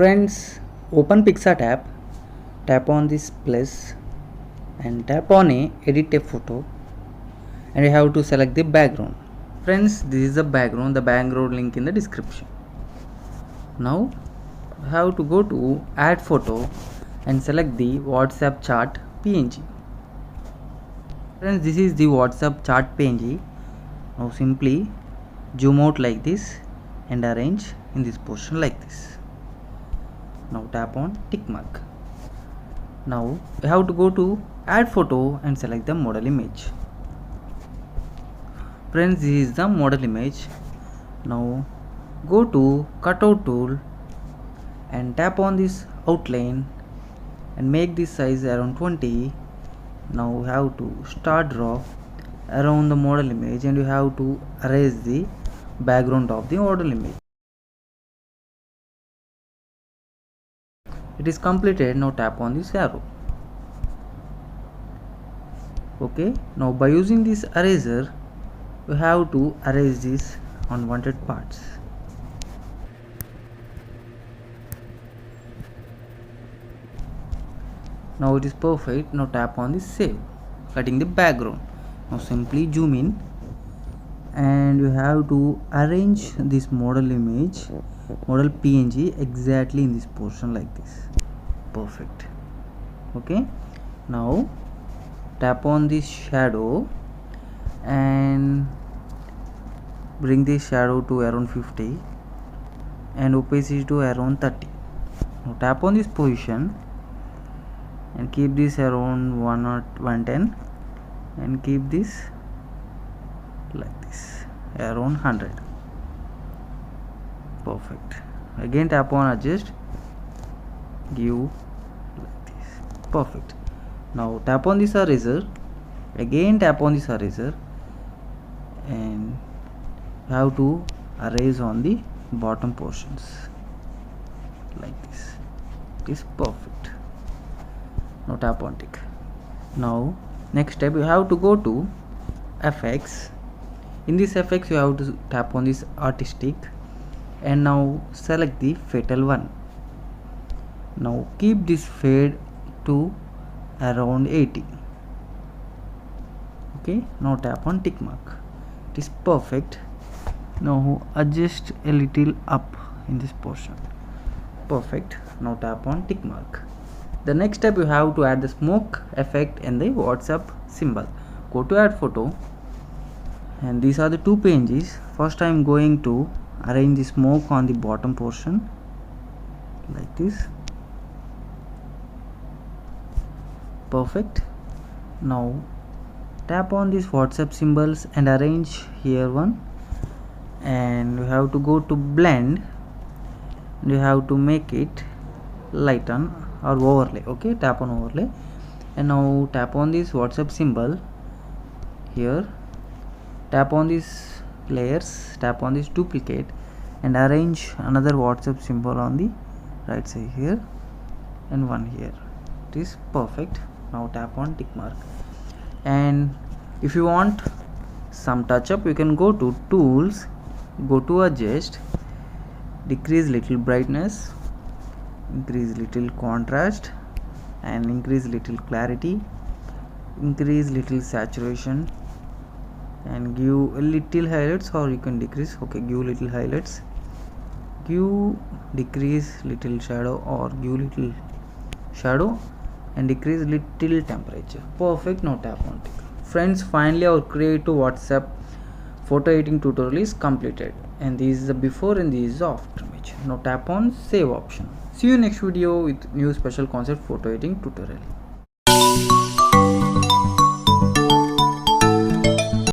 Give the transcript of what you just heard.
Friends, open PicsArt app, tap on this plus and tap on edit a photo, and you have to select the background. Friends, this is the background link in the description. Now you have to go to add photo and select the WhatsApp chat PNG. Friends, this is the WhatsApp chat PNG. Now simply zoom out like this and arrange in this position like this. Now tap on tick mark. Now you have to go to add photo and select the model image. Friends, this is the model image. Now go to cutout tool and tap on this outline and make this size around 20. Now you have to start draw around the model image and you have to erase the background of the model image. It is completed. Now tap on this arrow. Okay, now by using this eraser you have to erase these unwanted parts. Now it is perfect. Now tap on this save, cutting the background. Now simply zoom in and you have to arrange this model image, model PNG exactly in this portion like this. Perfect. Okay, now tap on this shadow and bring this shadow to around 50 and opacity to around 30. Now tap on this position and keep this around 1 or 110 and keep this like this around 100. Perfect. Again tap on adjust, give like this. Perfect. Now tap on this eraser, again tap on this eraser and have to erase on the bottom portions like this. It is perfect. Now tap on tick. Now next step you have to go to FX. In this FX you have to tap on this artistic and now select the fatal one. Now keep this fade to around 80. Okay, now tap on tick mark. It is perfect. Now adjust a little up in this portion. Perfect. Now tap on tick mark. The next step you have to add the smoke effect and the WhatsApp symbol. Go to add photo and these are the two PNGs. First I am going to arrange the smoke on the bottom portion like this. Perfect. Now tap on these WhatsApp symbols and arrange here one, and you have to go to blend and you have to make it lighten or overlay. Okay, tap on overlay and now tap on this WhatsApp symbol here, tap on these layers, tap on this duplicate and arrange another WhatsApp symbol on the right side here and one here. It is perfect. Now tap on tick mark, and if you want some touch up you can go to tools, go to adjust, decrease little brightness, increase little contrast and increase little clarity, increase little saturation and give a little highlights, or you can decrease. Okay, give little highlights, give decrease little shadow or give little shadow and decrease little temperature. Perfect. Now tap on tick. Friends, finally our creative WhatsApp photo editing tutorial is completed, and this is the before and this is the after image. Now tap on save option. See you next video with new special concept photo editing tutorial.